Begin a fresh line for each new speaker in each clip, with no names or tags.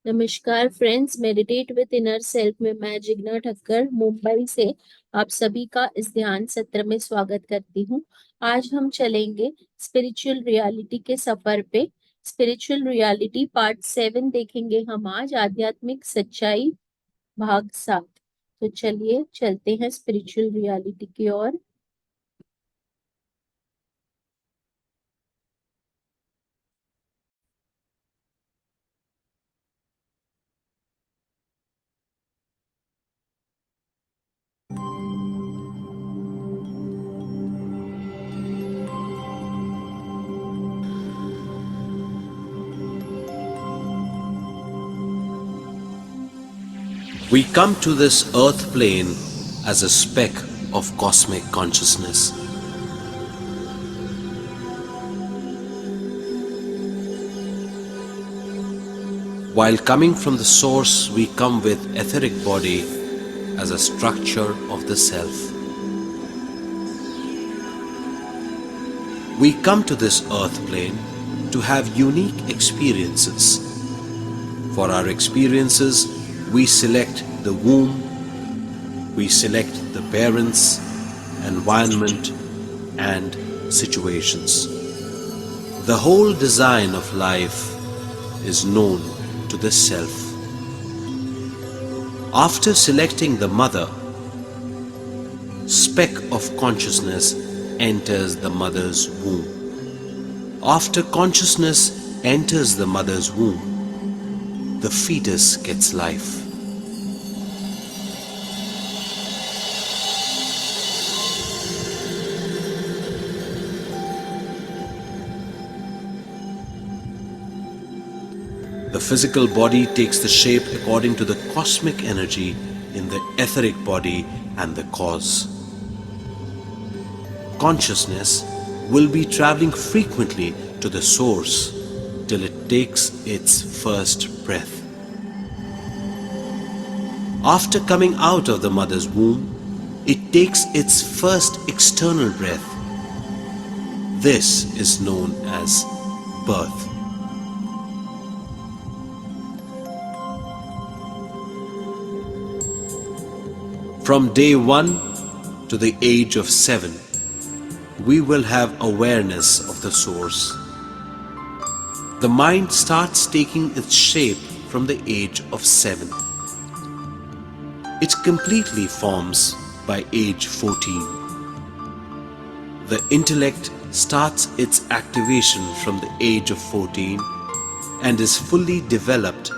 नमस्कार friends, meditate with inner self में मैं जिग्ना ठक्कर मुंबई से आप सभी का इस ध्यान सत्र में स्वागत करती हूँ। आज हम चलेंगे स्पिरिचुअल रियलिटी के सफर पे। स्पिरिचुअल रियलिटी पार्ट 7 देखेंगे हम आज, आध्यात्मिक सच्चाई भाग 7। तो चलिए चलते हैं स्पिरिचुअल रियलिटी की ओर।
We come to this earth plane as a speck of cosmic consciousness. While coming from the source, we come with etheric body as a structure of the self. We come to this earth plane to have unique experiences. For our experiences, we select the womb, we select the parents, environment, and situations. The whole design of life is known to the self. After selecting the mother, speck of consciousness enters the mother's womb. After consciousness enters the mother's womb, the fetus gets life. The physical body takes the shape according to the cosmic energy in the etheric body and the cause. Consciousness will be traveling frequently to the source till it takes its first breath. After coming out of the mother's womb, it takes its first external breath. This is known as birth. From day 1 to the age of 7, we will have awareness of the source. The mind starts taking its shape from the age of 7. It completely forms by age 14. The intellect starts its activation from the age of 14 and is fully developed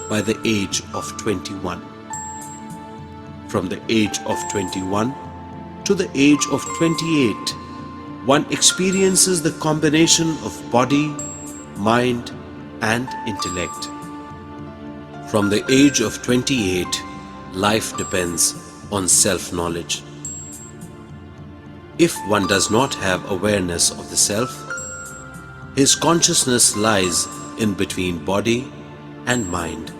by the age of 21. From the age of 21 to the age of 28, one experiences the combination of body, mind, and intellect. From the age of 28, life depends on self-knowledge. If one does not have awareness of the self, his consciousness lies in between body and mind.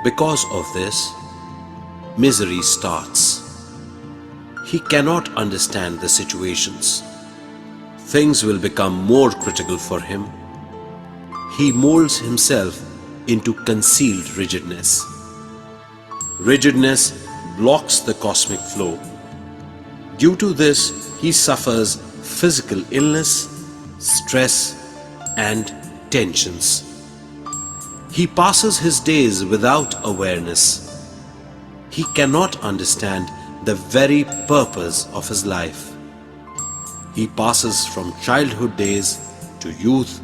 Because of this, misery starts. He cannot understand the situations. Things will become more critical for him. He molds himself into concealed rigidness. Rigidness blocks the cosmic flow. Due to this, he suffers physical illness, stress, and tensions. He passes his days without awareness. He cannot understand the very purpose of his life. He passes from childhood days to youth,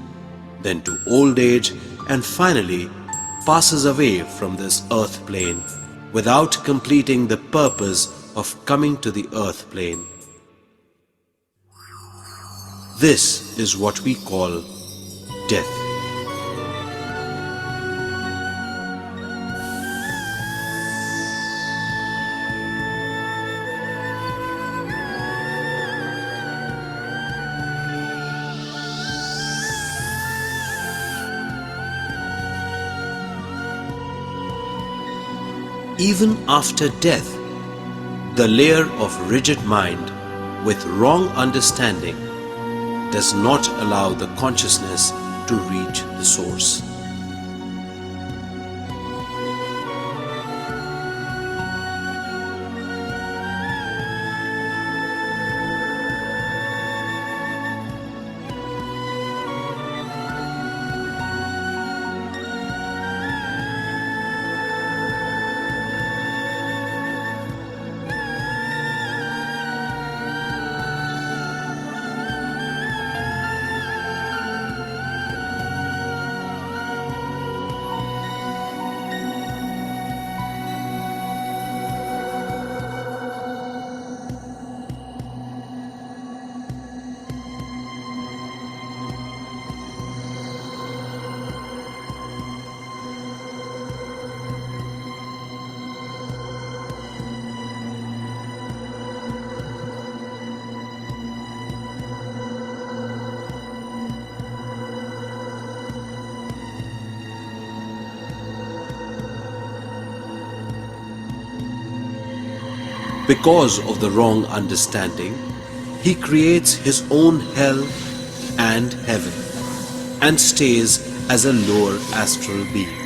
then to old age, and finally passes away from this earth plane without completing the purpose of coming to the earth plane. This is what we call death. Even after death, the layer of rigid mind with wrong understanding does not allow the consciousness to reach the source. Because of the wrong understanding, he creates his own hell and heaven and stays as a lower astral being.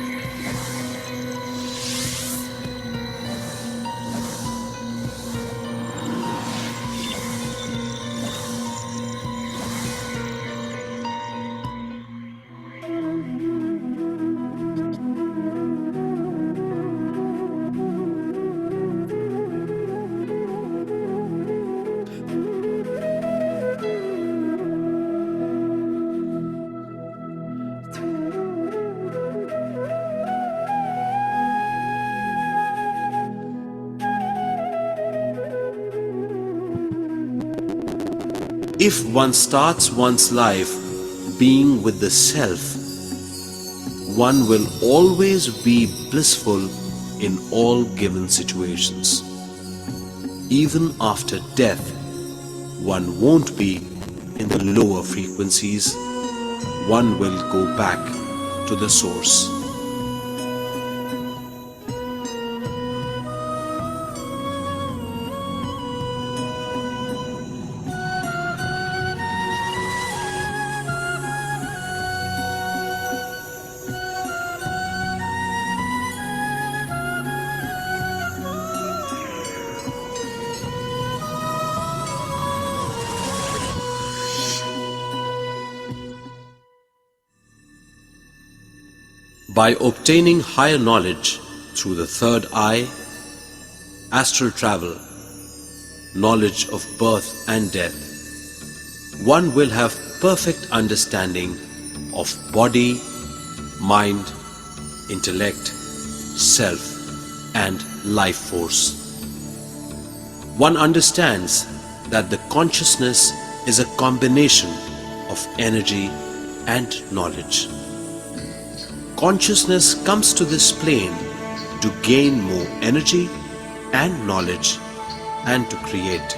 If one starts one's life being with the self, one will always be blissful in all given situations. Even after death, one won't be in the lower frequencies, one will go back to the source. By obtaining higher knowledge through the third eye, astral travel, knowledge of birth and death, one will have perfect understanding of body, mind, intellect, self, and life force. One understands that the consciousness is a combination of energy and knowledge. Consciousness comes to this plane to gain more energy and knowledge and to create.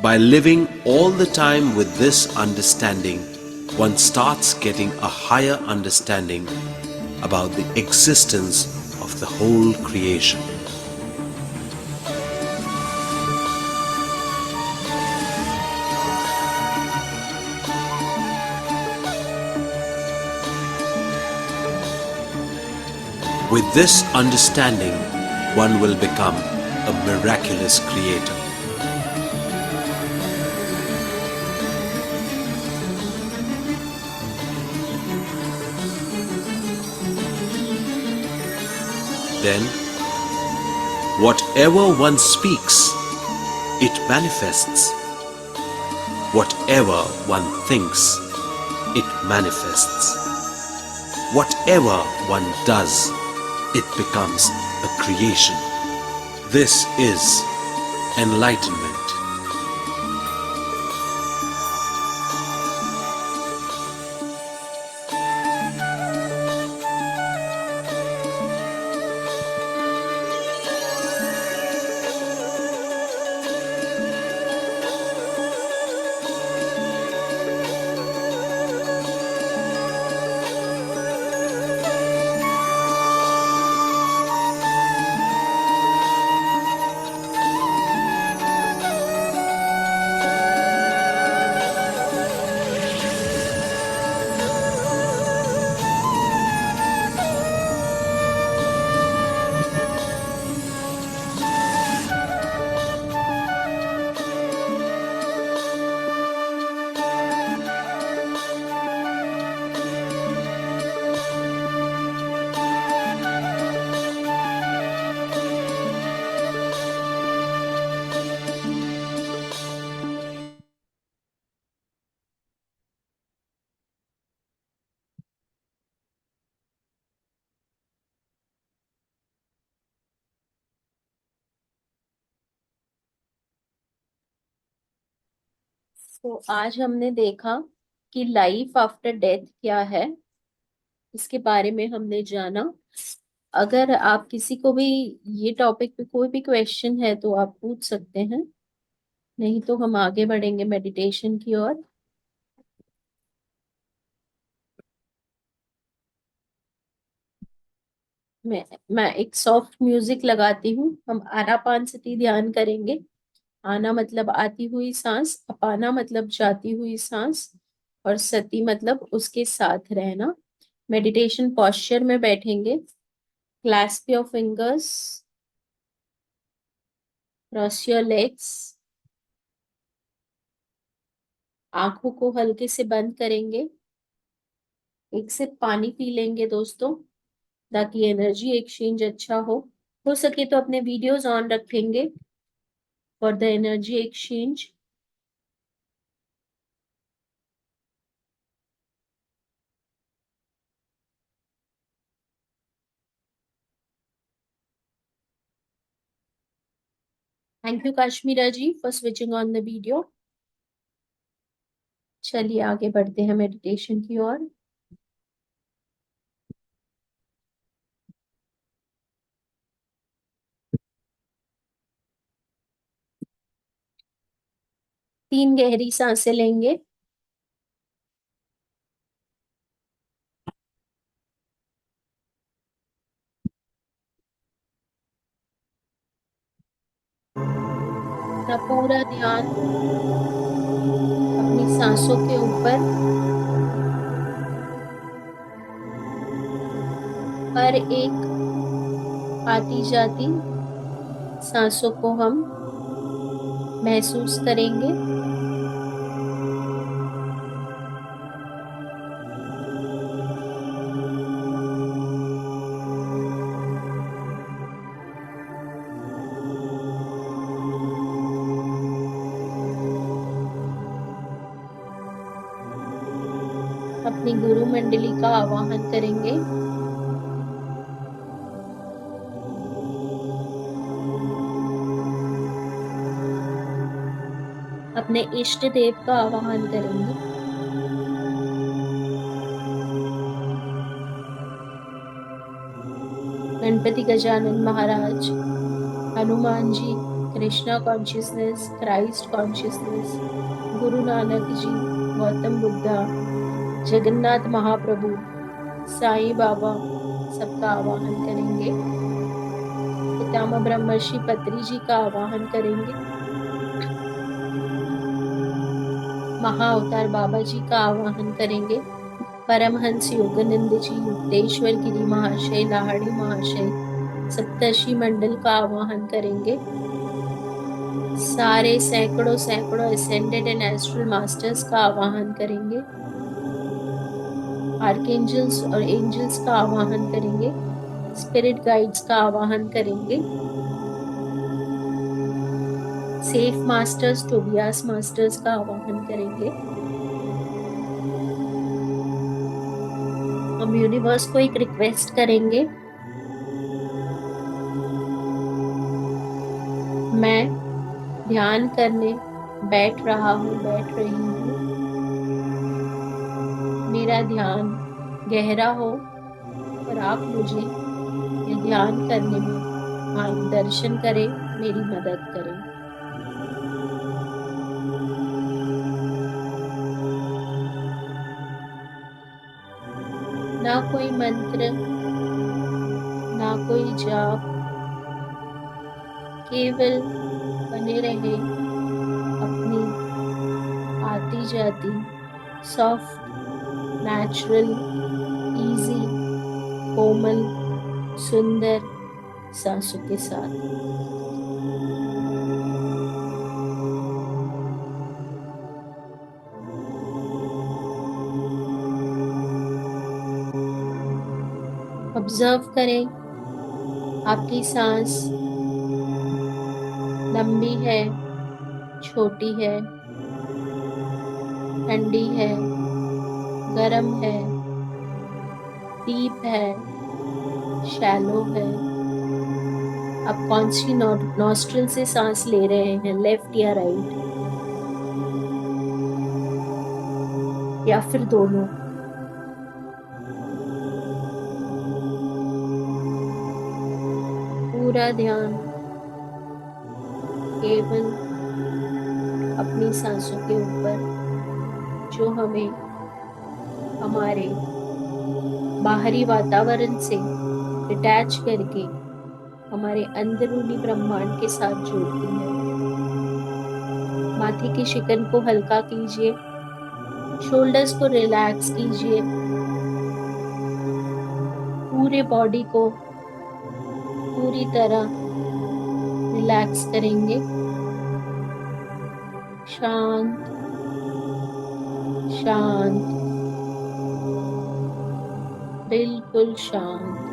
By living all the time with this understanding, one starts getting a higher understanding about the existence of the whole creation. With this understanding, one will become a miraculous creator. Then, whatever one speaks, it manifests. Whatever one thinks, it manifests. Whatever one does, it becomes a creation. This is enlightenment.
तो आज हमने देखा कि life after death क्या है, इसके बारे में हमने जाना। अगर आप किसी को भी ये टॉपिक पे कोई भी क्वेश्चन है तो आप पूछ सकते हैं, नहीं तो हम आगे बढ़ेंगे मेडिटेशन की ओर। मैं एक सॉफ्ट म्यूजिक लगाती हूँ। हम आनापानसती ध्यान करेंगे। आना मतलब आती हुई सांस, अपाना मतलब जाती हुई सांस, और सती मतलब उसके साथ रहना। मेडिटेशन पॉस्चर में बैठेंगे। Clasp your fingers, cross your legs. आंखों को हल्के से बंद करेंगे। एक सिप पानी पी लेंगे दोस्तों, ताकि एनर्जी एक्सचेंज अच्छा हो सके तो अपने वीडियोस ऑन रखेंगे for the energy exchange. Thank you Kashmira ji for switching on the video. चलिए आगे बढ़ते हैं मेडिटेशन की ओर। 3 गहरी सांसें लेंगे। अपना पूरा ध्यान अपनी सांसों के ऊपर। हर एक आती जाती सांसों को हम महसूस करेंगे। अपनी गुरु मंडली का आवाहन करेंगे। अपने इष्ट देव का आवाहन करेंगे। Ganpati Gajanan Maharaj, Hanuman ji, Krishna consciousness, Christ consciousness, Guru Nanak ji, Gautam Buddha, Jagannath महाप्रभु, साईं बाबा, सबका आवाहन करेंगे। पितामह ब्रह्मर्षि पत्री जी का आवाहन करेंगे। महाअवतार बाबा जी का आवाहन करेंगे। परमहंस योगानंद जी, युक्तेश्वर गिरी महाशय, लाहड़ी महाशय, सप्तर्षि मंडल का आवाहन करेंगे। सारे सैकड़ों सैकड़ों असेंडेड एंड एस्ट्रल मास्टर्स का आवाहन करेंगे। आर्कएंजल्स और एंजल्स का आवाहन करेंगे। स्पिरिट गाइड्स का आवाहन करेंगे। सेफ मास्टर्स, टोबियास मास्टर्स का आवाहन करेंगे। हम यूनिवर्स को एक रिक्वेस्ट करेंगे। मैं ध्यान करने बैठ रहा हूँ, बैठ रही हूँ। मेरा ध्यान गहरा हो और आप मुझे ये ध्यान करने में मार्गदर्शन करें, मेरी मदद करें। ना कोई मंत्र, ना कोई जाप, केवल बने रहे अपनी आती जाती सॉफ्ट, नेचुरल, इजी, कोमल, सुंदर सांसों के साथ। ऑब्जर्व करें आपकी सांस लंबी है, छोटी है, ठंडी है, गर्म है, डीप है, शैलो है। आप कौन सी नॉस्ट्रिल से सांस ले रहे हैं, लेफ्ट या राइट, या फिर दोनों। पूरा ध्यान केवल अपनी सांसों के ऊपर, जो हमें हमारे बाहरी वातावरण से डिटैच करके हमारे अंदरूनी ब्रह्मांड के साथ जोड़ती है। माथे की शिकन को हल्का कीजिए, शोल्डर्स को रिलैक्स कीजिए, पूरे बॉडी को पूरी तरह रिलैक्स करेंगे। शांत शांत, बिल्कुल शांत।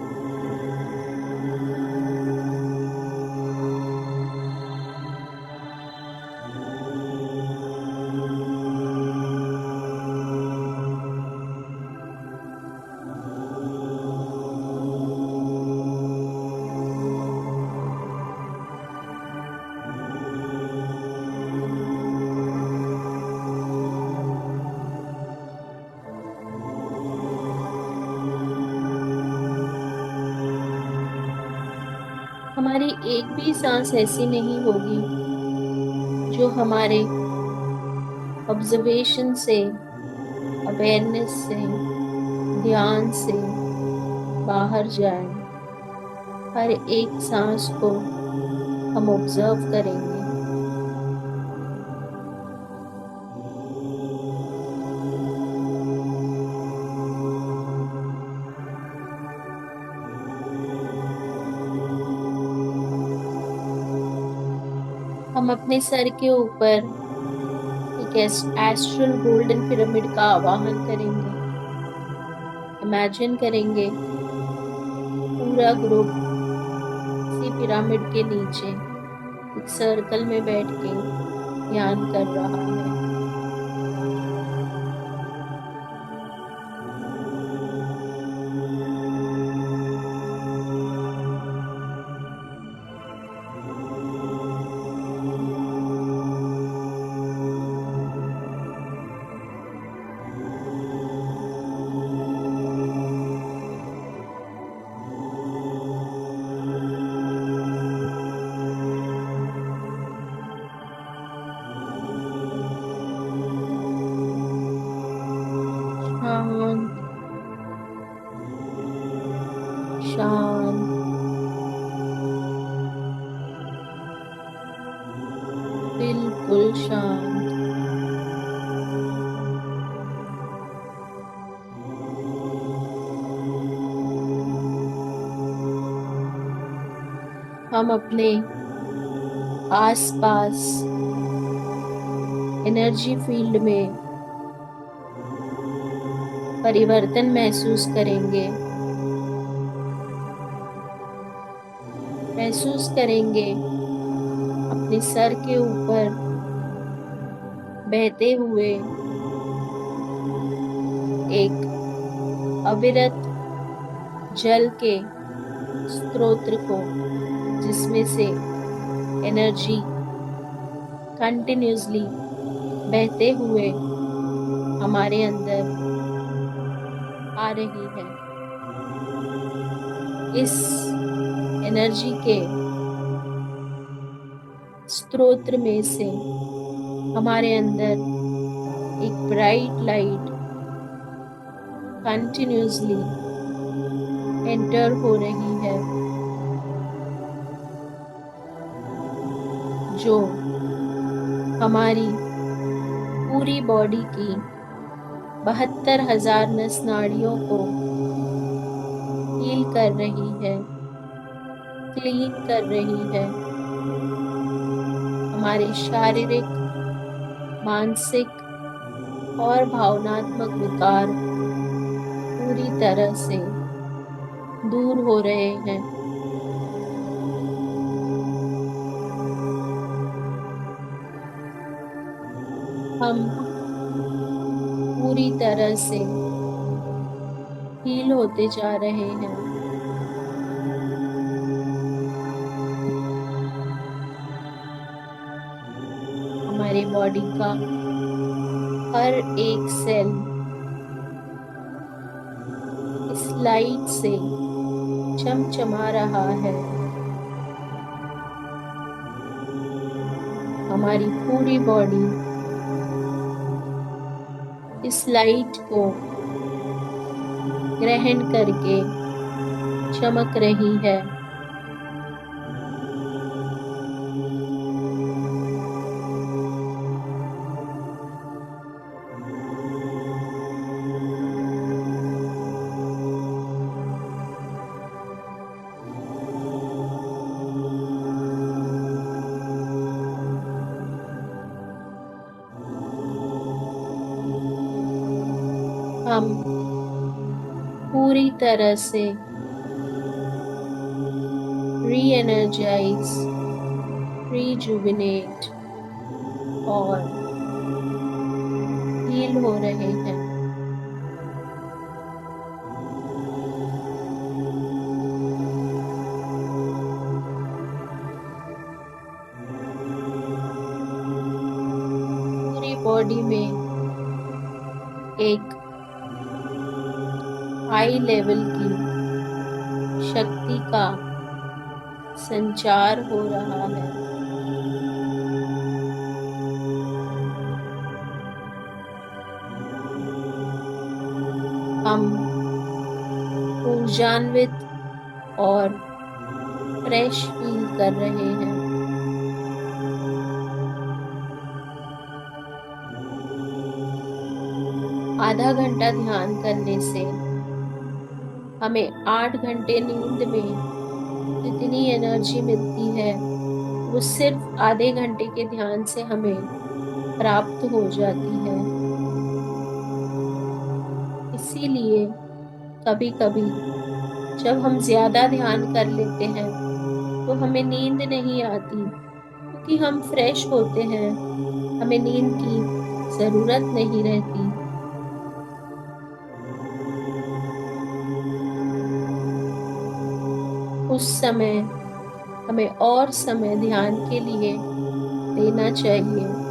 हमारी एक भी सांस ऐसी नहीं होगी जो हमारे ऑब्जर्वेशन से, अवेयरनेस से, ध्यान से बाहर जाए। हर एक सांस को हम ऑब्जर्व करेंगे। हम अपने सर के ऊपर एक एस्ट्रल गोल्डन पिरामिड का आवाहन करेंगे। इमेजिन करेंगे पूरा ग्रुप इसी पिरामिड के नीचे एक सर्कल में बैठ के ध्यान कर रहा है। शांत शांत, बिल्कुल शांत। हम अपने आसपास एनर्जी फील्ड में परिवर्तन महसूस करेंगे। महसूस करेंगे अपने सर के ऊपर बहते हुए एक अविरत जल के स्रोत को, जिसमें से एनर्जी कंटिन्यूसली बहते हुए हमारे अंदर आ रही है। इस एनर्जी के स्रोत में से हमारे अंदर एक ब्राइट लाइट कंटिन्यूसली एंटर हो रही है, जो हमारी पूरी बॉडी की 72,000 नस नाड़ियों को हील कर रही है, क्लीन कर रही है। हमारे शारीरिक, मानसिक और भावनात्मक विकार पूरी तरह से दूर हो रहे हैं। हम पूरी तरह से हील होते जा रहे हैं। हमारे बॉडी का हर एक सेल इस लाइट से चमचमा रहा है। हमारी पूरी बॉडी इस लाइट को ग्रहण करके चमक रही है। हम पूरी तरह से री एनर्जाइज, रिजुविनेट और हील हो रहे हैं। पूरी बॉडी में एक हाई लेवल की शक्ति का संचार हो रहा है। हम ऊर्जान्वित और फ्रेश फील कर रहे हैं। आधा घंटा ध्यान करने से हमें 8 घंटे नींद में जितनी एनर्जी मिलती है वो सिर्फ आधे घंटे के ध्यान से हमें प्राप्त हो जाती है। इसीलिए कभी कभी जब हम ज्यादा ध्यान कर लेते हैं तो हमें नींद नहीं आती, क्योंकि हम फ्रेश होते हैं, हमें नींद की जरूरत नहीं रहती। उस समय हमें और समय ध्यान के लिए देना चाहिए।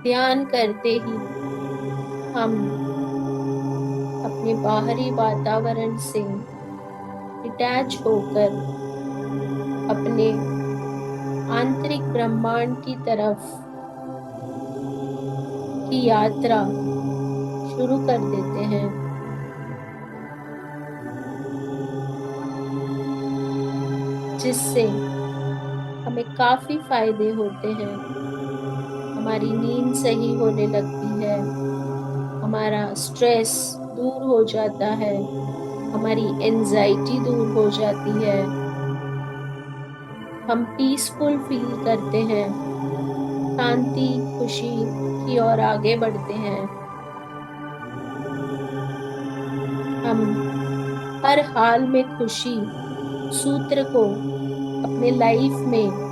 ध्यान करते ही हम अपने बाहरी वातावरण से डिटैच होकर अपने आंतरिक ब्रह्मांड की तरफ की यात्रा शुरू कर देते हैं। जिससे हमें काफी फायदे होते हैं। हमारी नींद सही होने लगती है, हमारा स्ट्रेस दूर हो जाता है, हमारी एंजाइटी दूर हो जाती है, हम पीसफुल फील करते हैं, शांति खुशी की ओर आगे बढ़ते हैं। हम हर हाल में खुशी सूत्र को अपने लाइफ में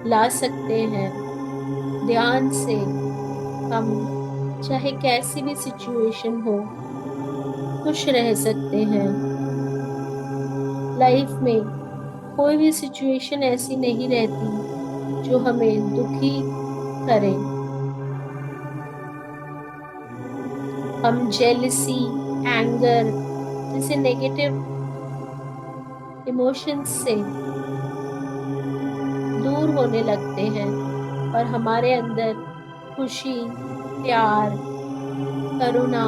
ला सकते हैं। ध्यान से हम चाहे कैसी भी सिचुएशन हो खुश रह सकते हैं। लाइफ में कोई भी सिचुएशन ऐसी नहीं रहती जो हमें दुखी करे। हम जेलसी, एंगर जैसे नेगेटिव इमोशंस से दूर होने लगते हैं और हमारे अंदर खुशी, प्यार, करुणा,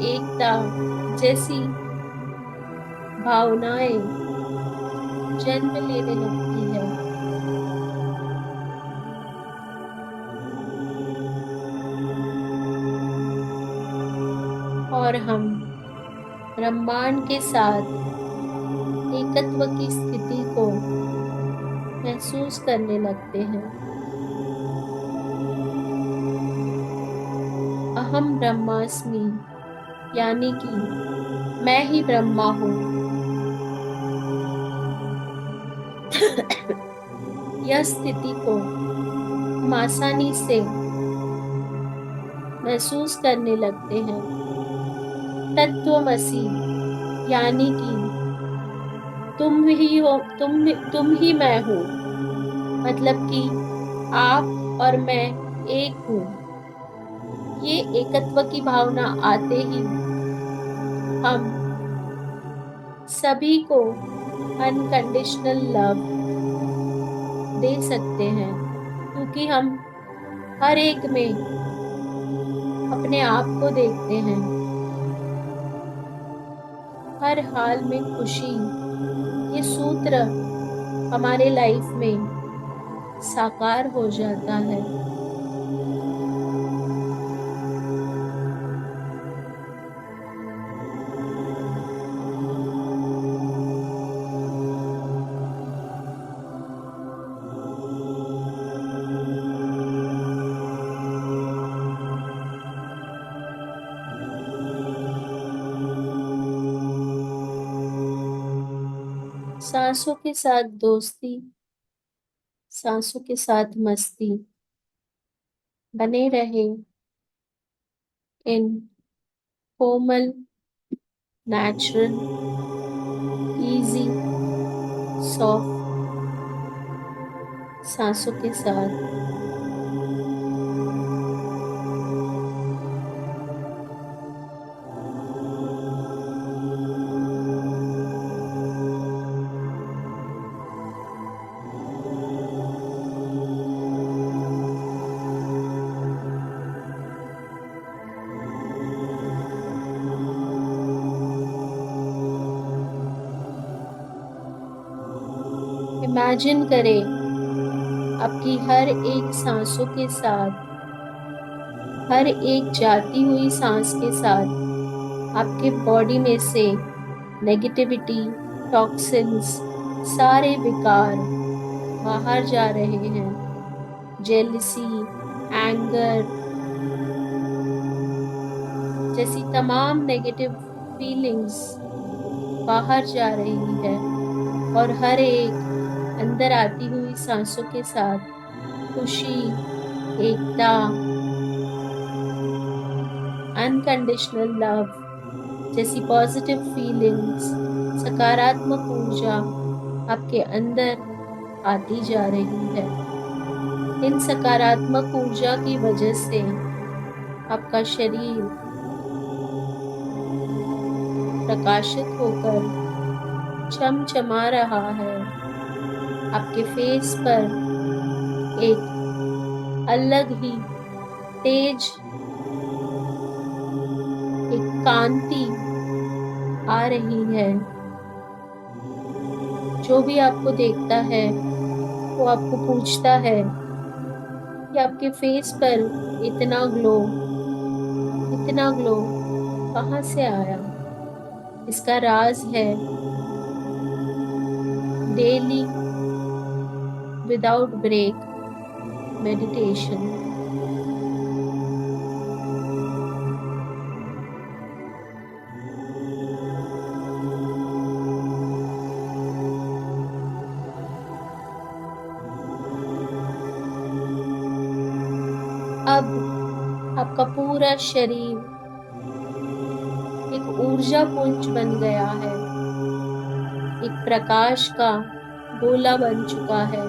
एकता जैसी भावनाएं जन्म लेने लगती है। और हम ब्रह्मांड के साथ एकत्व की स्थिति को महसूस करने लगते हैं। अहम ब्रह्मास्मि, यानी कि मैं ही ब्रह्मा हूँ। यह स्थिति को हम आसानी से महसूस करने लगते हैं। तत्वमसि, यानी कि तुम ही हो, तुम ही मैं हूँ। मतलब कि आप और मैं एक हूँ। ये एकत्व की भावना आते ही हम सभी को अनकंडीशनल लव दे सकते हैं, क्योंकि हम हर एक में अपने आप को देखते हैं। हर हाल में खुशी, ये सूत्र हमारे लाइफ में साकार हो जाता है। सांसों के साथ दोस्ती, सांसों के साथ मस्ती बने रहे इन कोमल, नेचुरल, इजी, सॉफ्ट सांसों के साथ। इमेजिन करें आपकी हर एक सांसों के साथ, हर एक जाती हुई सांस के साथ आपके बॉडी में से नेगेटिविटी, टॉक्सिन्स, सारे विकार बाहर जा रहे हैं। जेलसी, एंगर जैसी तमाम नेगेटिव फीलिंग्स बाहर जा रही है, और हर एक अंदर आती हुई सांसों के साथ खुशी, एकता, अनकंडीशनल लव जैसी पॉजिटिव फीलिंग्स, सकारात्मक ऊर्जा आपके अंदर आती जा रही है। इन सकारात्मक ऊर्जा की वजह से आपका शरीर प्रकाशित होकर चमचमा रहा है। आपके फेस पर एक अलग ही तेज, एक कांति आ रही है। जो भी आपको देखता है वो आपको पूछता है कि आपके फेस पर इतना ग्लो कहाँ से आया। इसका राज है डेली विदाउट ब्रेक मेडिटेशन। अब आपका पूरा शरीर एक ऊर्जा पुंज बन गया है, एक प्रकाश का गोला बन चुका है,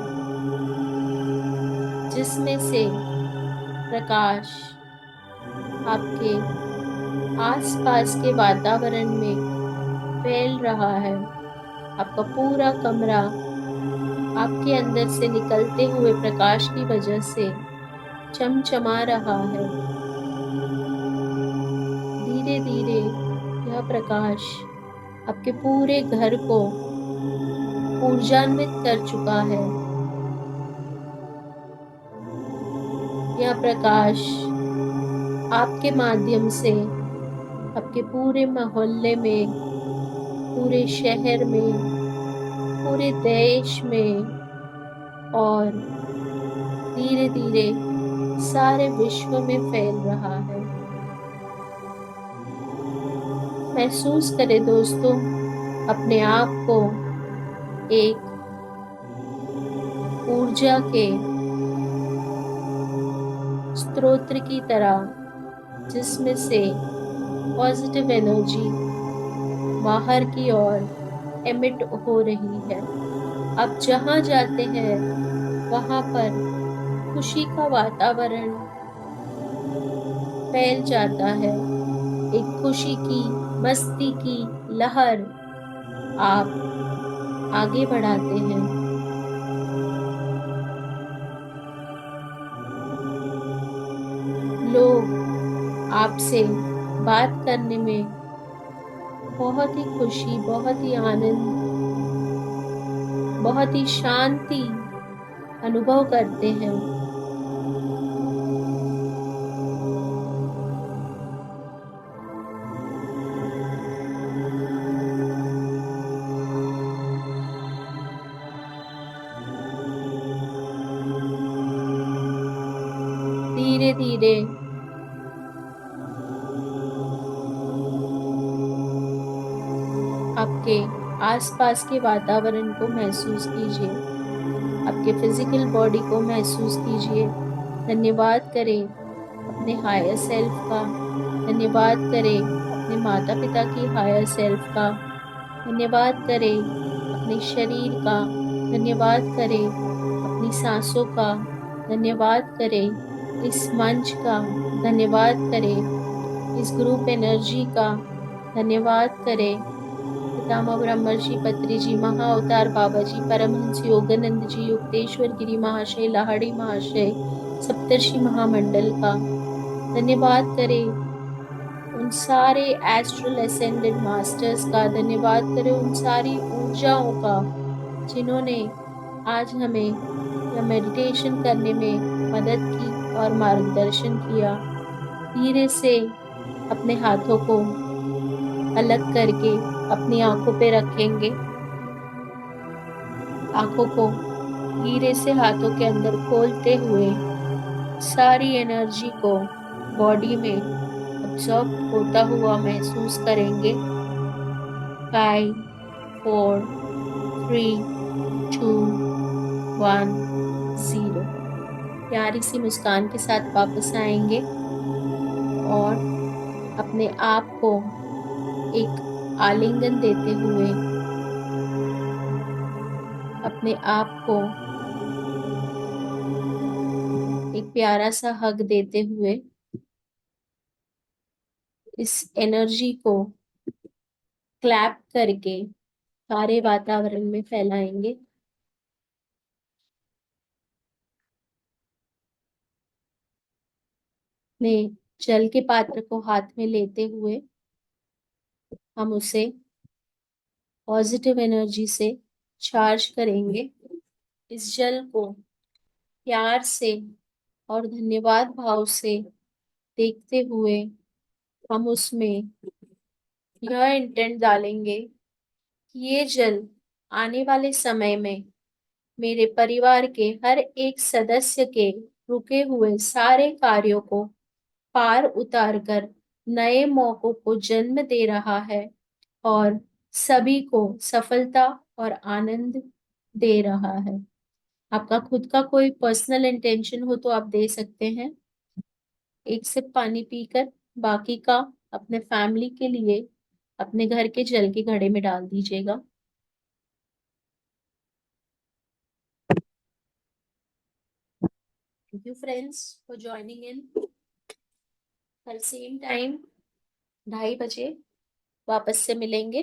जिसमें से प्रकाश आपके आसपास के वातावरण में फैल रहा है। आपका पूरा कमरा आपके अंदर से निकलते हुए प्रकाश की वजह से चमचमा रहा है। धीरे धीरे यह प्रकाश आपके पूरे घर को ऊर्जान्वित कर चुका है। यह प्रकाश आपके माध्यम से आपके पूरे मोहल्ले में, पूरे शहर में, पूरे देश में और धीरे धीरे सारे विश्व में फैल रहा है। महसूस करें दोस्तों अपने आप को एक ऊर्जा के स्रोत की तरह, जिसमें से पॉजिटिव एनर्जी बाहर की ओर एमिट हो रही है। आप जहां जाते हैं वहां पर खुशी का वातावरण फैल जाता है। एक खुशी की, मस्ती की लहर आप आगे बढ़ाते हैं। लोग आपसे बात करने में बहुत ही खुशी, बहुत ही आनंद, बहुत ही शांति अनुभव करते हैं। धीरे धीरे आपके आसपास के वातावरण को महसूस कीजिए, आपके फिजिकल बॉडी को महसूस कीजिए। धन्यवाद करें अपने हायर सेल्फ का, धन्यवाद करें अपने माता पिता की हायर सेल्फ का, धन्यवाद करें अपने शरीर का, धन्यवाद करें अपनी सांसों का, धन्यवाद करें इस मंच का, धन्यवाद करें इस ग्रुप एनर्जी का, धन्यवाद करें पितामह ब्रह्मर्षि पत्री जी, महाअवतार बाबा जी, परमहंस योगानंद जी, युक्तेश्वर गिरी महाशय, लाहड़ी महाशय, सप्तर्षि महामंडल का। धन्यवाद करें उन सारे एस्ट्रल असेंडेड मास्टर्स का, धन्यवाद करें उन सारी ऊर्जाओं का जिन्होंने आज हमें यह मेडिटेशन करने में मदद की और मार्गदर्शन किया। धीरे से अपने हाथों को अलग करके अपनी आंखों पे रखेंगे। आंखों को धीरे से हाथों के अंदर खोलते हुए सारी एनर्जी को बॉडी में अब्सॉर्ब होता हुआ महसूस करेंगे। 5, 4, 3, 2, 1, 0। प्यारी सी मुस्कान के साथ वापस आएंगे और अपने आप को एक आलिंगन देते हुए, अपने आप को एक प्यारा सा हग देते हुए इस एनर्जी को क्लैप करके सारे वातावरण में फैलाएंगे। अपने जल के पात्र को हाथ में लेते हुए हम उसे पॉजिटिव एनर्जी से चार्ज करेंगे। इस जल को प्यार से और धन्यवाद भाव से देखते हुए हम उसमें यह इंटेंट डालेंगे कि ये जल आने वाले समय में मेरे परिवार के हर एक सदस्य के रुके हुए सारे कार्यों को पार उतार कर नए मौकों को जन्म दे रहा है और सभी को सफलता और आनंद दे रहा है। आपका खुद का कोई पर्सनल इंटेंशन हो तो आप दे सकते हैं। एक सिप पानी पीकर बाकी का अपने फैमिली के लिए अपने घर के जल के घड़े में डाल दीजिएगा। Thank you friends for joining in. कल सेम टाइम 2:30 बजे वापस से मिलेंगे।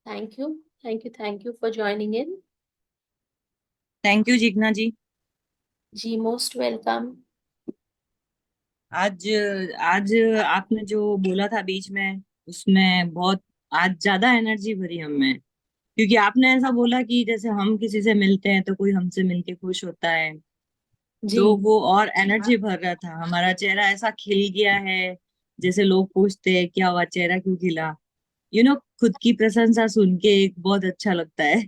Thank you, thank you, thank you for joining in.
Thank you Jigna ji.
जी मोस्ट वेलकम।
आज आज आपने जो बोला था बीच में, उसमें बहुत आज ज्यादा एनर्जी भरी हम में, क्योंकि आपने ऐसा बोला कि जैसे हम किसी से मिलते हैं तो कोई हमसे मिलके खुश होता है,
जी
तो वो और एनर्जी भर रहा था। हमारा चेहरा ऐसा खिल गया है, जैसे लोग पूछते हैं क्या हुआ, चेहरा क्यों खिला। खुद की प्रशंसा सुन के एक बहुत अच्छा लगता है।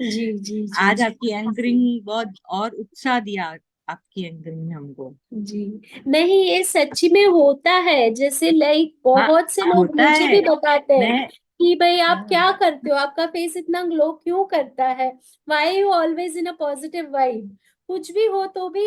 जी जी जी
आज आपकी एंकरिंग बहुत और उत्साह दिया, आपकी एंकरिंग ने हमको।
जी। नहीं, ये सच्ची में होता है। जैसे लाइक
हाँ,
बहुत से लोग
होता
मुझे
है।
भी बताते हैं
मैं
कि भाई आप
हाँ,
क्या करते हो, आपका फेस इतना ग्लो क्यों करता है, why you always in a positive vibe. कुछ भी हो तो भी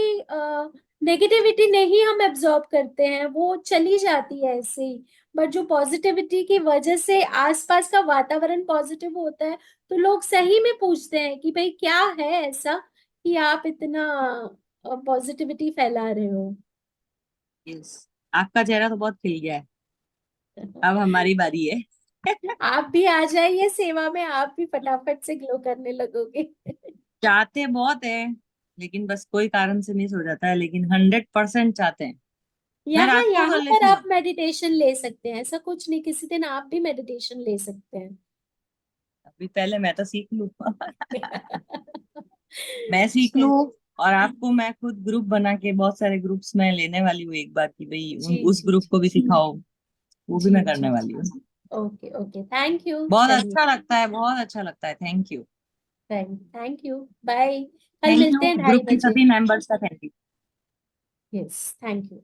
नेगेटिविटी नहीं हम एब्जॉर्ब करते हैं, वो चली जाती है ऐसे ही। बट जो पॉजिटिविटी की वजह से आसपास का वातावरण पॉजिटिव होता है, तो लोग सही में पूछते हैं कि भाई क्या है ऐसा कि आप इतना पॉजिटिविटी फैला रहे हो।
यस, आपका चेहरा तो बहुत खिल गया है, अब हमारी बारी है।
आप भी आ जाइए सेवा में, आप भी फटाफट से ग्लो करने लगोगे।
चाहते बहुत है, लेकिन बस कोई कारण से मिस हो जाता है, लेकिन 100% चाहते हैं। मैं
यहाँ
रात को कर
यहाँ पर
लेती
आप
हूँ।
मेडिटेशन ले सकते हैं, ऐसा कुछ नहीं, किसी दिन आप भी मेडिटेशन ले सकते हैं।
अभी पहले मैं तो सीख लूँ। मैं सीख लूँ, और आपको मैं खुद ग्रुप बना के, बहुत सारे ग्रुप्स में लेने वाली हूँ एक बार, कि भाई
जी
उस
जी
ग्रुप को भी सिखाओ, वो भी
जी
मैं
जी।
करने वाली हूँ।
ओके ओके, थैंक यू,
बहुत
चलिए।
अच्छा लगता है, बहुत अच्छा लगता है, thank you.
Thank you, bye. कल
थैंक
मिलते
यू
हैं ढाई
ग्रुप के
बजे
सभी मेंबर्स का, thank you.
Yes, thank you.